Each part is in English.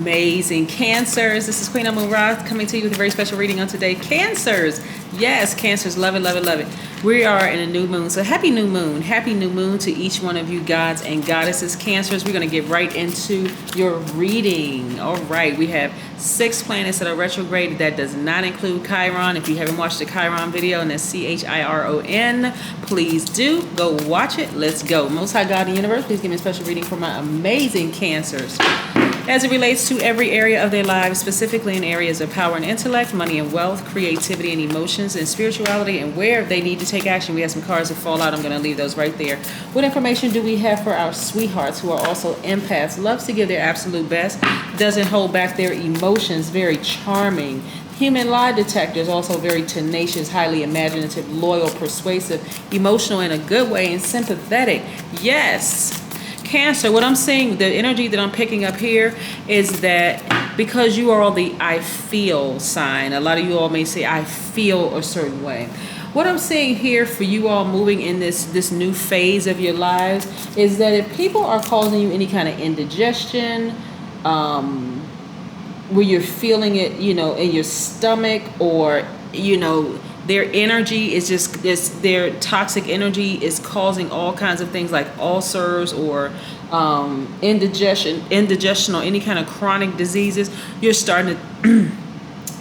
Amazing Cancers. This is Queen Amun Ra coming to you with a very special reading on today. Cancers. Yes, Cancers. Love it, love it, love it. We are in a new moon. So happy new moon. Happy new moon to each one of you gods and goddesses. Cancers. We're going to get right into your reading. All right. We have 6 planets that are retrograde. That does not include Chiron. If you haven't watched the Chiron video, and that's Chiron, please do go watch it. Let's go. Most High God in the universe, please give me a special reading for my amazing Cancers, as it relates to every area of their lives, specifically in areas of power and intellect, money and wealth, creativity and emotions, and spirituality, and where they need to take action. We have some cards that fall out. I'm going to leave those right there. What information do we have for our sweethearts who are also empaths? Loves to give their absolute best, doesn't hold back their emotions, very charming. Human lie detectors, also very tenacious, highly imaginative, loyal, persuasive, emotional in a good way, and sympathetic. Yes. Cancer, what I'm saying, the energy that I'm picking up here is that because you are all the I feel sign, a lot of you all may say I feel a certain way. What I'm saying here for you all moving in this new phase of your lives is that if people are causing you any kind of indigestion, where you're feeling it, in your stomach, or, their energy is just their toxic energy is causing all kinds of things like ulcers or indigestion or any kind of chronic diseases. You're starting to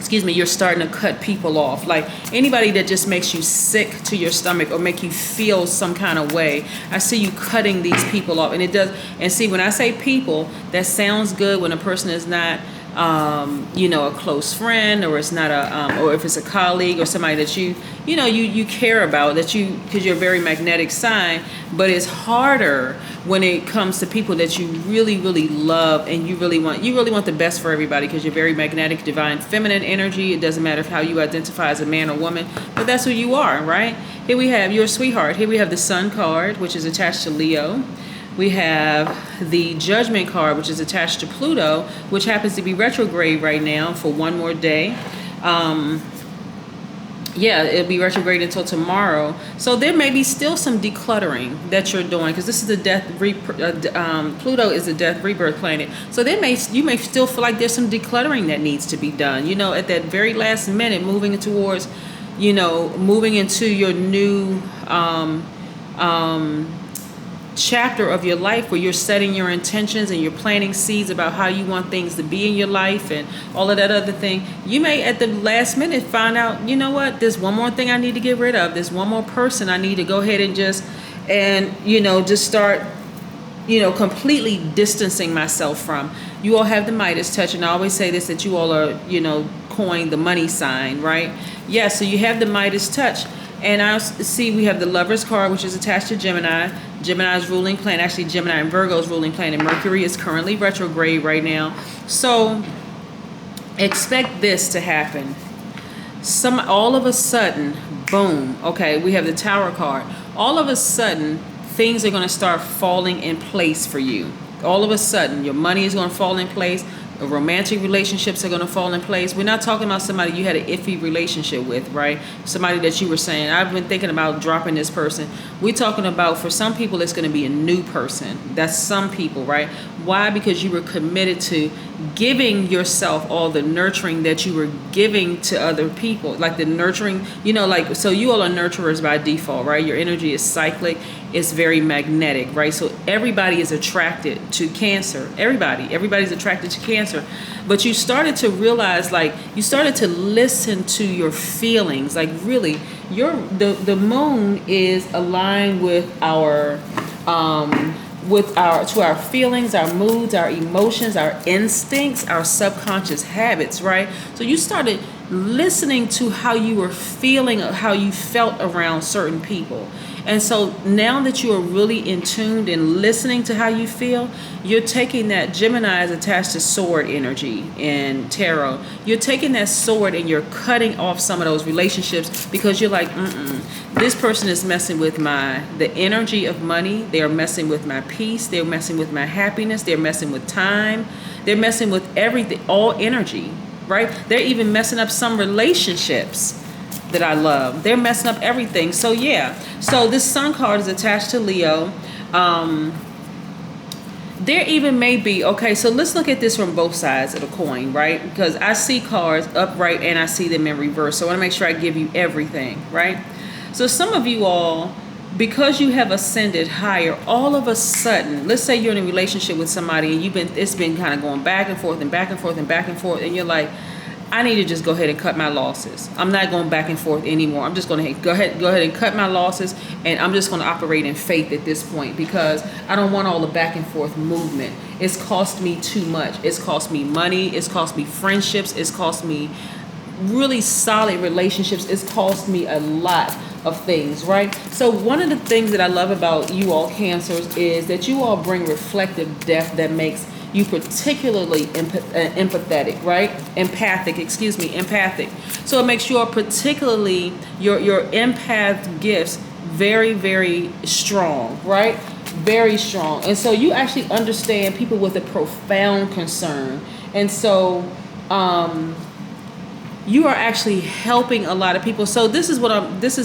you're starting to cut people off. Like anybody that just makes you sick to your stomach or make you feel some kind of way, I see you cutting these people off. And it does. And see, when I say people, that sounds good when a person is not a close friend, or it's not or if it's a colleague or somebody that you care about, because you're a very magnetic sign. But it's harder when it comes to people that you really, really love, and you really want the best for everybody, because you're very magnetic, divine, feminine energy. It doesn't matter how you identify as a man or woman, but that's who you are, right? Here we have your sweetheart. Here we have the Sun card, which is attached to Leo. We have the Judgment card, which is attached to Pluto, which happens to be retrograde right now for one more day. It'll be retrograde until tomorrow. So there may be still some decluttering that you're doing, because this is the Pluto is a death rebirth planet. So you may still feel like there's some decluttering that needs to be done. At that very last minute, moving into your new chapter of your life, where you're setting your intentions and you're planting seeds about how you want things to be in your life and all of that other thing. You may at the last minute find out, there's one more thing I need to get rid of. There's one more person I need to go ahead and just start, completely distancing myself from. You all have the Midas touch, and I always say this, that you all are, coined the money sign, right? Yeah, so you have the Midas touch. And I see we have the Lover's card, which is attached to Gemini. Gemini's ruling planet, actually Gemini and Virgo's ruling planet, Mercury, is currently retrograde right now. So expect this to happen. All of a sudden, boom. Okay, we have the Tower card. All of a sudden, things are going to start falling in place for you. All of a sudden, your money is going to fall in place. Romantic relationships are going to fall in place. We're not talking about somebody you had an iffy relationship with, right? Somebody that you were saying, I've been thinking about dropping this person. We're talking about, for some people, it's going to be a new person. That's some people, right? Why? Because you were committed to giving yourself all the nurturing that you were giving to other people. Like the nurturing, so you all are nurturers by default, right? Your energy is cyclic. It's very magnetic, right? So everybody is attracted to Cancer. Everybody's attracted to Cancer. But you started to realize, you started to listen to your feelings. Like really, the moon is aligned with our feelings, our moods, our emotions, our instincts, our subconscious habits, right? So you started listening to how you were feeling, how you felt around certain people. And so now that you are really in tune and listening to how you feel, you're taking that. Gemini is attached to sword energy in tarot. You're taking that sword and you're cutting off some of those relationships, because you're like, this person is messing with the energy of money. They're messing with my peace. They're messing with my happiness. They're messing with time. They're messing with everything, all energy, right? They're even messing up some relationships that I love. They're messing up everything. So yeah. So this Sun card is attached to Leo. There even may be, okay, so let's look at this from both sides of the coin, right? Because I see cards upright and I see them in reverse. So I want to make sure I give you everything, right? So some of you all, because you have ascended higher, all of a sudden, let's say you're in a relationship with somebody and it's been kind of going back and forth and back and forth and back and forth, and you're like, I need to just go ahead and cut my losses. I'm not going back and forth anymore. I'm just going to go ahead and cut my losses, and I'm just going to operate in faith at this point, because I don't want all the back and forth movement. It's cost me too much. It's cost me money. It's cost me friendships. It's cost me really solid relationships. It's cost me a lot of things, right? So one of the things that I love about you all Cancers is that you all bring reflective depth that makes you particularly empathetic, right? Empathic. So it makes you particularly, your empath gifts very, very strong, right? Very strong. And so you actually understand people with a profound concern. And so you are actually helping a lot of people. So this is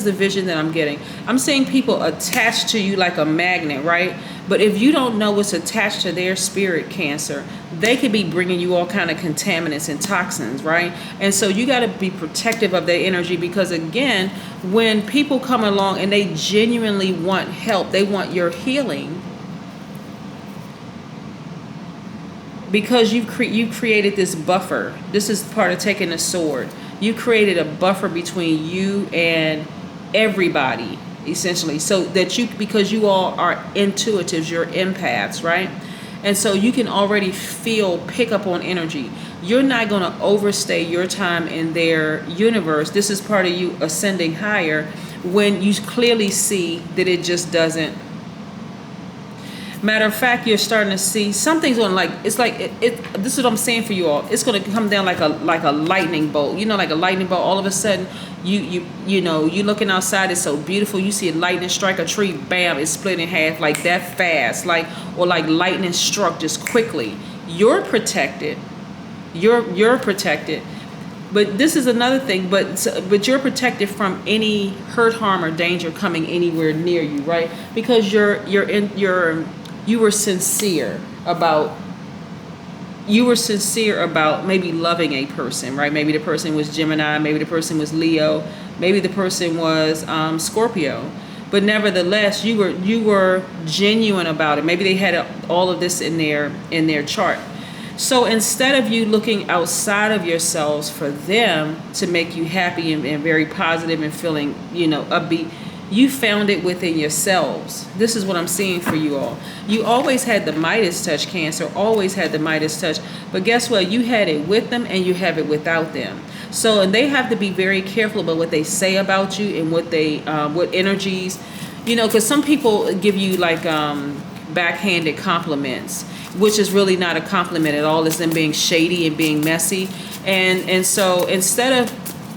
the vision that I'm getting. I'm seeing people attached to you like a magnet, right? But if you don't know what's attached to their spirit, Cancer, they could be bringing you all kind of contaminants and toxins, right? And so you got to be protective of their energy, because again, when people come along and they genuinely want help, they want your healing, because you created this buffer. This is part of taking a sword. You created a buffer between you and everybody, essentially, so that because you all are intuitives, you're empaths, right? And so you can already pick up on energy. You're not going to overstay your time in their universe. This is part of you ascending higher, when you clearly see that it just doesn't. Matter of fact, you're starting to see something's on, like, it's like this is what I'm saying for you all. It's going to come down like a lightning bolt. You know, like a lightning bolt. All of a sudden, you know, you're looking outside. It's so beautiful. You see a lightning strike a tree. Bam! It's split in half like that fast. Or like lightning struck just quickly. You're protected. You're protected. But this is another thing. But you're protected from any hurt, harm, or danger coming anywhere near you, right? Because you were sincere about maybe loving a person, right? Maybe the person was Gemini, maybe the person was Leo, maybe the person was Scorpio. But nevertheless, you were genuine about it. Maybe they had all of this in their chart. So instead of you looking outside of yourselves for them to make you happy and very positive and feeling, upbeat, you found it within yourselves. This is what I'm seeing for you all. You always had the Midas touch, Cancer, always had the Midas touch. But guess what? You had it with them and you have it without them. So, and they have to be very careful about what they say about you and what energies, because some people give you like backhanded compliments, which is really not a compliment at all. It's them being shady and being messy. And so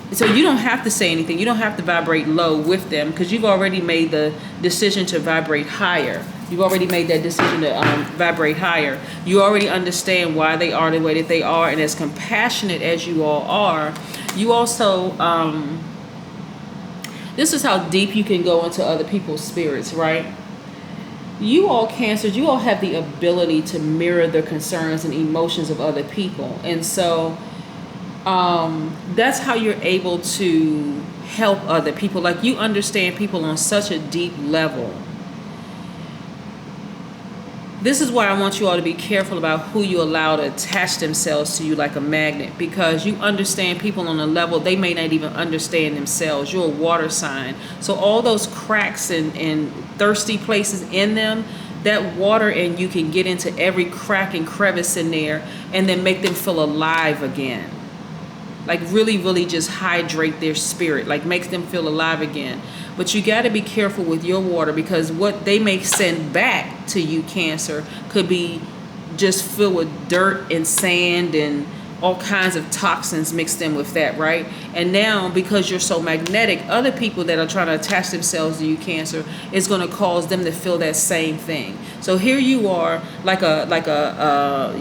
so you don't have to say anything. You don't have to vibrate low with them, because you've already made the decision to vibrate higher. You've already made that decision to vibrate higher. You already understand why they are the way that they are. And as compassionate as you all are, you also, this is how deep you can go into other people's spirits, right? You all Cancers, you all have the ability to mirror the concerns and emotions of other people. And so that's how you're able to help other people. Like, you understand people on such a deep level. This is why I want you all to be careful about who you allow to attach themselves to you like a magnet, because you understand people on a level they may not even understand themselves. You're a water sign. So all those cracks and thirsty places in them, that water and you can get into every crack and crevice in there and then make them feel alive again. Like really, really just hydrate their spirit, like makes them feel alive again. But you got to be careful with your water, because what they may send back to you, Cancer, could be just filled with dirt and sand and all kinds of toxins mixed in with that, right? And now, because you're so magnetic, other people that are trying to attach themselves to you, Cancer, is going to cause them to feel that same thing. So here you are,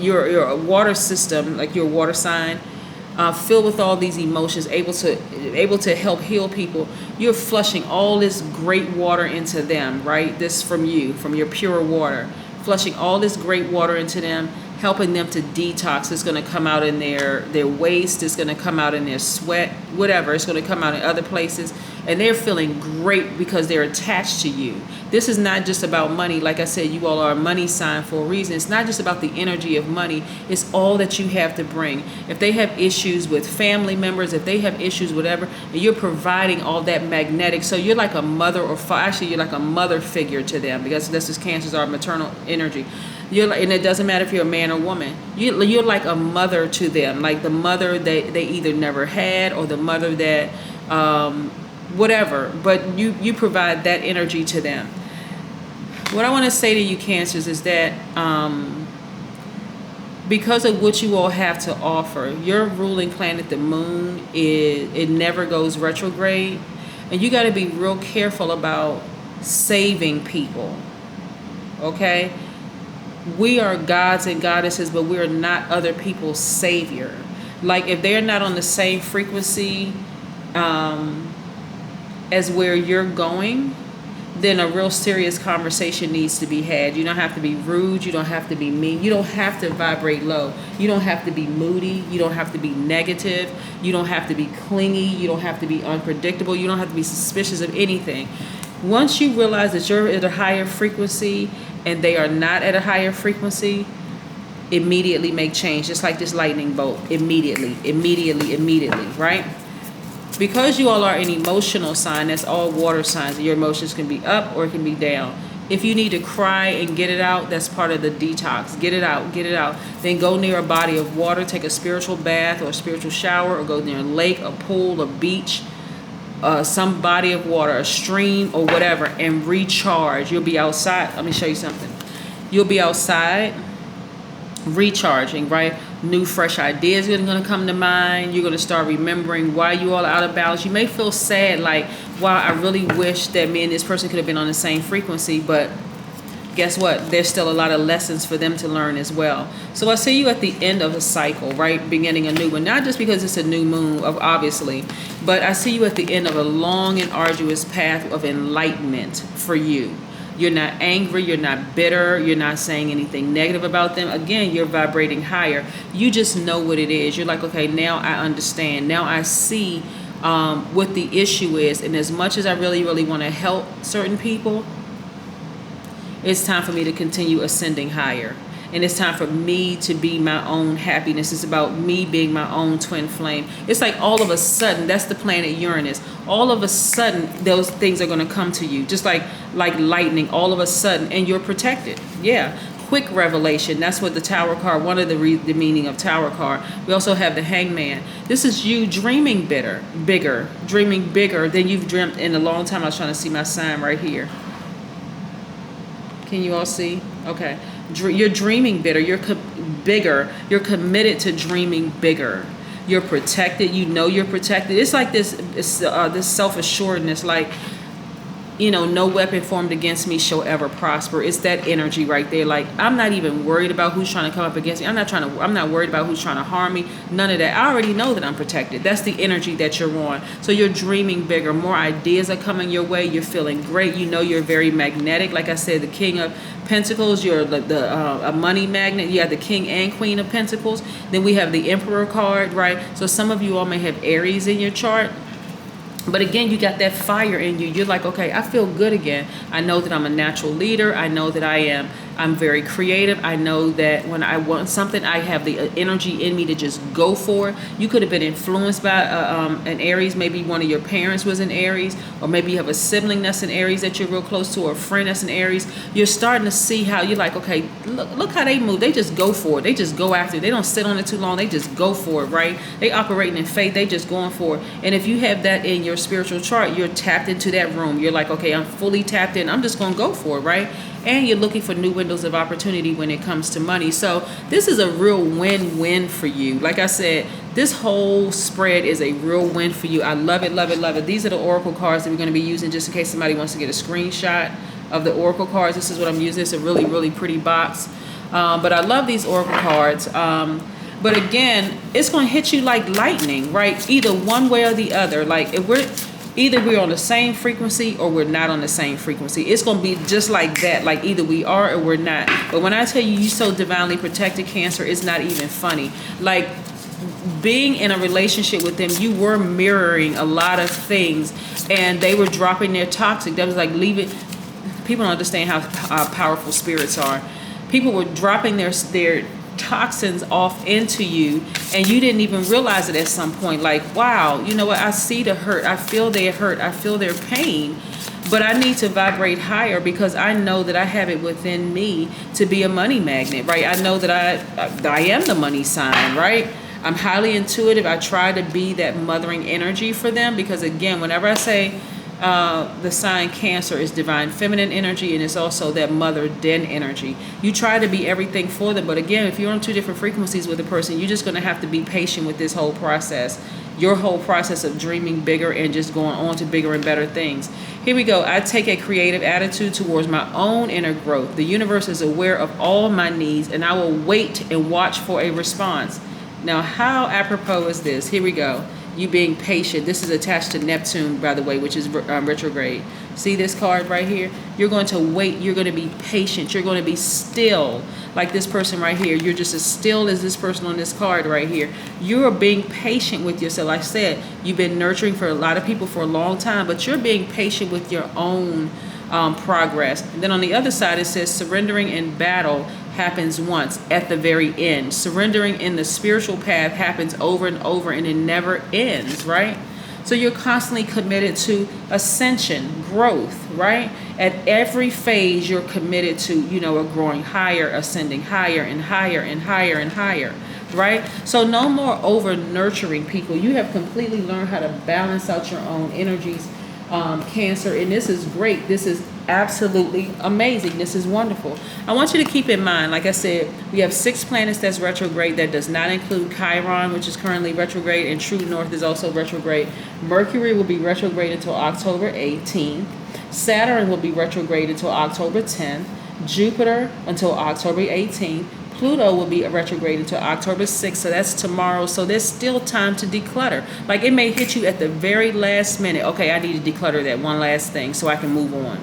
you're a water system, like you're a water sign, filled with all these emotions, able to help heal people. You're flushing all this great water into them, right? This from your pure water, flushing all this great water into them, helping them to detox. It's going to come out in their waste. It's going to come out in their sweat, whatever. It's going to come out in other places. And they're feeling great because they're attached to you. This is not just about money. Like I said, you all are a money sign for a reason. It's not just about the energy of money. It's all that you have to bring. If they have issues with family members, if they have issues, whatever, and you're providing all that magnetic. So you're like a mother or actually you're like a mother figure to them, because this is Cancers are maternal energy. You're like, and it doesn't matter if you're a man or woman. You're like a mother to them, like the mother that they either never had or the mother that whatever, but you provide that energy to them. What I want to say to you, Cancers, is that because of what you all have to offer, your ruling planet, the moon, it never goes retrograde, and you got to be real careful about saving people. Okay, we are gods and goddesses, but we are not other people's savior. Like if they're not on the same frequency as where you're going, then a real serious conversation needs to be had. You don't have to be rude. You don't have to be mean. You don't have to vibrate low. You don't have to be moody. You don't have to be negative. You don't have to be clingy. You don't have to be unpredictable. You don't have to be suspicious of anything. Once you realize that you're at a higher frequency and they are not at a higher frequency, immediately make change. Just like this lightning bolt. Immediately, right? Because you all are an emotional sign, that's all water signs. Your emotions can be up or it can be down. If you need to cry and get it out, that's part of the detox. Get it out. Then go near a body of water, take a spiritual bath or a spiritual shower, or go near a lake, a pool, a beach, some body of water, a stream or whatever, and recharge. You'll be outside. Let me show you something. You'll be outside recharging, right? New fresh ideas are going to come to mind. You're going to start remembering why you all are out of balance. You may feel sad, like, wow, I really wish that me and this person could have been on the same frequency, but guess what? There's still a lot of lessons for them to learn as well. So I see you at the end of a cycle, right? Beginning a new one, not just because it's a new moon, obviously, but I see you at the end of a long and arduous path of enlightenment for you. You're not angry, you're not bitter, you're not saying anything negative about them. Again, you're vibrating higher. You just know what it is. You're like, okay, now I understand. Now I see what the issue is. And as much as I really, really want to help certain people, it's time for me to continue ascending higher. And it's time for me to be my own happiness. It's about me being my own twin flame. It's like all of a sudden, that's the planet Uranus. All of a sudden, those things are going to come to you. Just like lightning, all of a sudden. And you're protected. Yeah. Quick revelation. That's what the Tower card, one of the meaning of Tower card. We also have the Hangman. This is you dreaming bigger, dreaming bigger than you've dreamt in a long time. I was trying to see my sign right here. Can you all see? Okay. You're dreaming bigger. You're committed to dreaming bigger. You're protected. You know you're protected. It's like this self-assuredness, like, you know, no weapon formed against me shall ever prosper. It's that energy right there. Like, I'm not even worried about who's trying to come up against me. I'm not worried about who's trying to harm me. None of that. I already know that I'm protected. That's the energy that you're on. So you're dreaming bigger. More ideas are coming your way. You're feeling great. You know you're very magnetic. Like I said, the King of Pentacles, you're a money magnet. You have the King and Queen of Pentacles. Then we have the Emperor card, right? So some of you all may have Aries in your chart. But again, you got that fire in you. You're like, okay, I feel good again. I know that I'm a natural leader. I know that I'm very creative. I know that when I want something, I have the energy in me to just go for it. You could have been influenced by an Aries. Maybe one of your parents was an Aries, or maybe you have a sibling that's an Aries that you're real close to, or a friend that's an Aries. You're starting to see how you're like, okay, look how they move. They just go for it. They just go after it. They don't sit on it too long. They just go for it, right? They operating in faith. They just going for it. And if you have that in your spiritual chart, you're tapped into that room. You're like, okay, I'm fully tapped in. I'm just going to go for it, right? And you're looking for new windows of opportunity when it comes to money. So this is a real win-win for you. Like I said, this whole spread is a real win for you. I love it, love it, love it. These are the Oracle cards that we're going to be using just in case somebody wants to get a screenshot of the Oracle cards. This is what I'm using. It's a really, really pretty box. But I love these Oracle cards. But again, it's going to hit you like lightning, right? Either one way or the other. Like if Either we're on the same frequency or we're not on the same frequency. It's going to be just like that. Like either we are or we're not. But when I tell you you're so divinely protected, Cancer, it's not even funny. Like being in a relationship with them, you were mirroring a lot of things, and they were dropping their toxic. That was like leaving. People don't understand how powerful spirits are. People were dropping their toxins off into you, and you didn't even realize it at some point. Like, wow, you know what? I see the hurt. I feel their hurt. I feel their pain. But I need to vibrate higher because I know that I have it within me to be a money magnet, right? I know that I am the money sign, right? I'm highly intuitive. I try to be that mothering energy for them because, again, whenever I say the sign Cancer is divine feminine energy, and it's also that mother den energy, you try to be everything for them. But again, if you're on two different frequencies with a person, you're just going to have to be patient with this whole process, your whole process of dreaming bigger and just going on to bigger and better things. Here we go. I take a creative attitude towards my own inner growth. The universe is aware of all my needs, and I will wait and watch for a response. Now, how apropos is this? Here we go. You being patient. This is attached to Neptune, by the way, which is retrograde. See this card right here? You're going to wait. You're going to be patient. You're going to be still, like this person right here. You're just as still as this person on this card right here. You're being patient with yourself. Like I said, you've been nurturing for a lot of people for a long time, but you're being patient with your own progress. And then on the other side, it says surrendering in battle happens once at the very end. Surrendering in the spiritual path happens over and over, and it never ends, right? So you're constantly committed to ascension, growth, right? At every phase, you're committed to, growing higher, ascending higher and higher and higher and higher, right? So no more over nurturing people. You have completely learned how to balance out your own energies, Cancer, and this is great. This is absolutely amazing. This is wonderful. I want you to keep in mind, like I said, we have 6 planets that's retrograde. That does not include Chiron, which is currently retrograde, and True North is also retrograde. Mercury will be retrograde until October 18th. Saturn will be retrograde until October 10th. Jupiter until October 18th. Pluto will be retrograde until October 6th, so that's tomorrow. So there's still time to declutter. Like it may hit you at the very last minute. Okay, I need to declutter that one last thing so I can move on.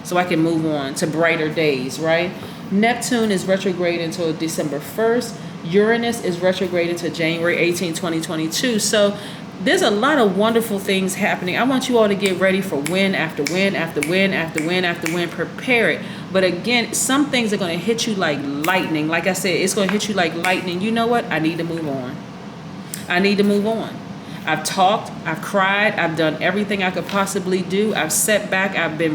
So I can move on to brighter days, right? Neptune is retrograde until December 1st. Uranus is retrograde until January 18, 2022. So there's a lot of wonderful things happening. I want you all to get ready for win after win after win after win after win. Prepare it. But again, some things are going to hit you like lightning. Like I said, it's going to hit you like lightning. You know what? I need to move on. I need to move on. I've talked. I've cried. I've done everything I could possibly do. I've set back. I've been